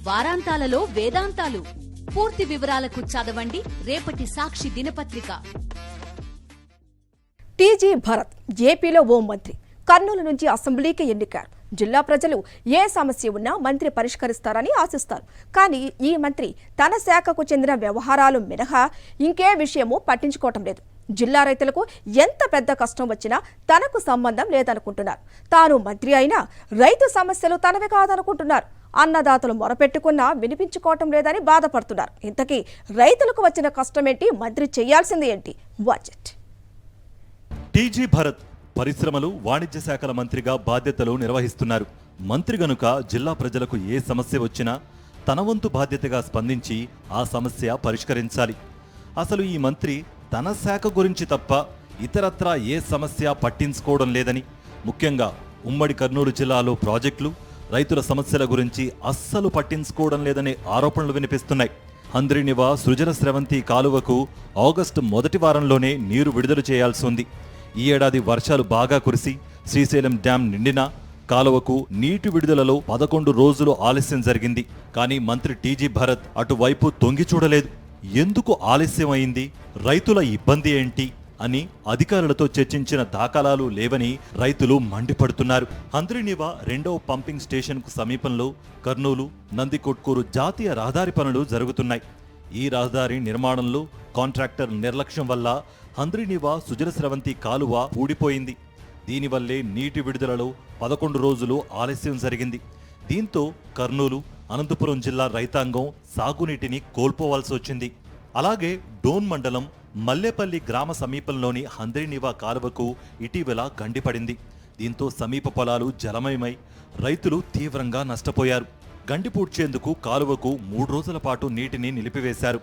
వారాంతాలలో వేదాంతాలు. పూర్తి వివరాలకు చదవండి రేపటి సాక్షి దినపత్రిక. టీజీ భరత్ ఏపీలో ఓ మంత్రి, కర్నూలు నుంచి అసెంబ్లీకి ఎన్నికారు. జిల్లా ప్రజలు ఏ సమస్య ఉన్నా మంత్రి పరిష్కరిస్తారని ఆశిస్తారు. కానీ ఈ మంత్రి తన శాఖకు చెందిన వ్యవహారాలు మినహా ఇంకే విషయమూ పట్టించుకోవటం లేదు. జిల్లా రైతులకు ఎంత పెద్ద కష్టం వచ్చినా తనకు సంబంధం లేదనుకుంటున్నారు. తాను మంత్రి అయినా రైతు సమస్యలు తనవి కాదనుకుంటున్నారు. అన్నదాతలు మొరపెట్టుకున్నా వినిపించుకోవటం లేదని బాధపడుతున్నారు. ఇంతకీ రైతులకు వచ్చిన కష్టమేంటి, మంత్రి చేయాల్సింది ఏంటి? బడ్జెట్. టీజీ భరత్ పరిశ్రమలు, వాణిజ్య శాఖల మంత్రిగా బాధ్యతలు నిర్వహిస్తున్నారు. మంత్రి గనుక జిల్లా ప్రజలకు ఏ సమస్య వచ్చినా తన వంతు బాధ్యతగా స్పందించి ఆ సమస్య పరిష్కరించాలి. అసలు ఈ మంత్రి తన శాఖ గురించి తప్ప ఇతరత్రా ఏ సమస్య పట్టించుకోవడం లేదని, ముఖ్యంగా ఉమ్మడి కర్నూలు జిల్లాలో ప్రాజెక్టులు, రైతుల సమస్యల గురించి అస్సలు పట్టించుకోవడం లేదనే ఆరోపణలు వినిపిస్తున్నాయి. హంద్రీనివా సృజన స్రవంతి కాలువకు ఆగస్టు మొదటి వారంలోనే నీరు విడుదల చేయాల్సి ఉంది. ఈ ఏడాది వర్షాలు బాగా కురిసి శ్రీశైలం డ్యాం నిండినా కాలువకు నీటి విడుదలలో 11 రోజులు ఆలస్యం జరిగింది. కానీ మంత్రి టీజీ భరత్ అటువైపు తొంగి చూడలేదు. ఎందుకు ఆలస్యం అయింది, రైతుల ఇబ్బంది ఏంటి అని అధికారులతో చర్చించిన దాఖలాలు లేవని రైతులు మండిపడుతున్నారు. హంద్రీనివా 2వ పంపింగ్ స్టేషన్కు సమీపంలో కర్నూలు నందికొట్కూరు జాతీయ రహదారి పనులు జరుగుతున్నాయి. ఈ రహదారి నిర్మాణంలో కాంట్రాక్టర్ నిర్లక్ష్యం వల్ల హంద్రీనివా సుజల స్రవంతి కాలువ ఊడిపోయింది. దీనివల్లే నీటి విడుదలలో 11 రోజులు ఆలస్యం జరిగింది. దీంతో కర్నూలు, అనంతపురం జిల్లా రైతాంగం సాగునీటిని కోల్పోవాల్సి వచ్చింది. అలాగే డోన్ మండలం మల్లేపల్లి గ్రామ సమీపంలోని హంద్రీనివా కాలువకు ఇటీవల గండిపడింది. దీంతో సమీప పొలాలు జలమయమై రైతులు తీవ్రంగా నష్టపోయారు. గండి పూడ్చేందుకు కాలువకు 3 రోజుల పాటు నీటిని నిలిపివేశారు.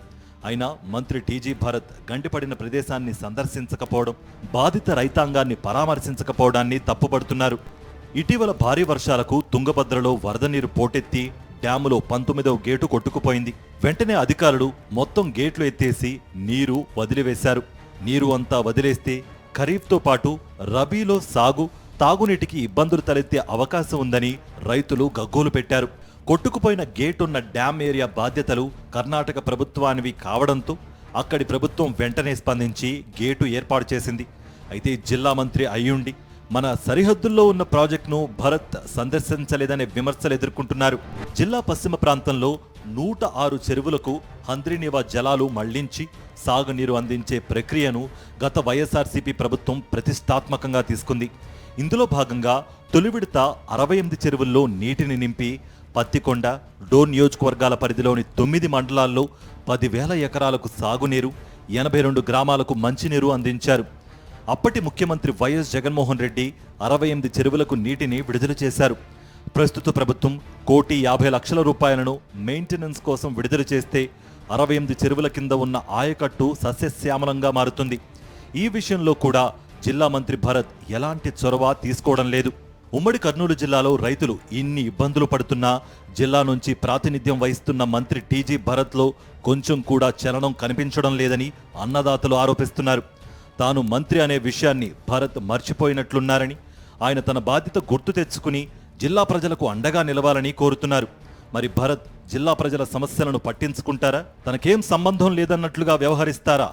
అయినా మంత్రి టీజీ భరత్ గండిపడిన ప్రదేశాన్ని సందర్శించకపోవడం, బాధిత రైతాంగాన్ని పరామర్శించకపోవడాన్ని తప్పుపడుతున్నారు. ఇటీవల భారీ వర్షాలకు తుంగభద్రలో వరద నీరు పోటెత్తి డ్యాములో 19వ గేటు కొట్టుకుపోయింది. వెంటనే అధికారులు మొత్తం గేట్లు ఎత్తేసి నీరు వదిలివేశారు. నీరు అంతా వదిలేస్తే ఖరీఫ్తో పాటు రబీలో సాగు, తాగునీటికి ఇబ్బందులు తలెత్తే అవకాశం ఉందని రైతులు గగ్గోలు పెట్టారు. కొట్టుకుపోయిన గేటున్న డ్యామ్ ఏరియా బాధ్యతలు కర్ణాటక ప్రభుత్వానివి కావడంతో అక్కడి ప్రభుత్వం వెంటనే స్పందించి గేటు ఏర్పాటు చేసింది. అయితే జిల్లా మంత్రి అయ్యుండి మన సరిహద్దుల్లో ఉన్న ప్రాజెక్టును భరత్ సందర్శించలేదనే విమర్శలు ఎదుర్కొంటున్నారు. జిల్లా పశ్చిమ ప్రాంతంలో 106 చెరువులకు హంద్రీనివా జలాలు మళ్లించి సాగునీరు అందించే ప్రక్రియను గత వైఎస్ఆర్సీపీ ప్రభుత్వం ప్రతిష్టాత్మకంగా తీసుకుంది. ఇందులో భాగంగా తొలి విడత 68 చెరువుల్లో నీటిని నింపి పత్తికొండ, డోన్ నియోజకవర్గాల పరిధిలోని 9 మండలాల్లో 10,000 ఎకరాలకు సాగునీరు, 82 గ్రామాలకు మంచినీరు అందించారు. అప్పటి ముఖ్యమంత్రి వైఎస్ జగన్మోహన్ రెడ్డి 68 చెరువులకు నీటిని విడుదల చేశారు. ప్రస్తుత ప్రభుత్వం 1,50,00,000 రూపాయలను మెయింటెనెన్స్ కోసం విడుదల చేస్తే 68 చెరువుల కింద ఉన్న ఆయకట్టు సస్యశ్యామలంగా మారుతుంది. ఈ విషయంలో కూడా జిల్లా మంత్రి భరత్ ఎలాంటి చొరవ తీసుకోవడం లేదు. ఉమ్మడి కర్నూలు జిల్లాలో రైతులు ఇన్ని ఇబ్బందులు పడుతున్నా జిల్లా నుంచి ప్రాతినిధ్యం వహిస్తున్న మంత్రి టీజీ భరత్లో కొంచెం కూడా చలనం కనిపించడం లేదని అన్నదాతలు ఆరోపిస్తున్నారు. తాను మంత్రి అనే విషయాన్ని భరత్ మర్చిపోయినట్లున్నారని, ఆయన తన బాధ్యత గుర్తు తెచ్చుకుని జిల్లా ప్రజలకు అండగా నిలవాలని కోరుతున్నారు. మరి భరత్ జిల్లా ప్రజల సమస్యలను పట్టించుకుంటారా, తనకేం సంబంధం లేదన్నట్లుగా వ్యవహరిస్తారా?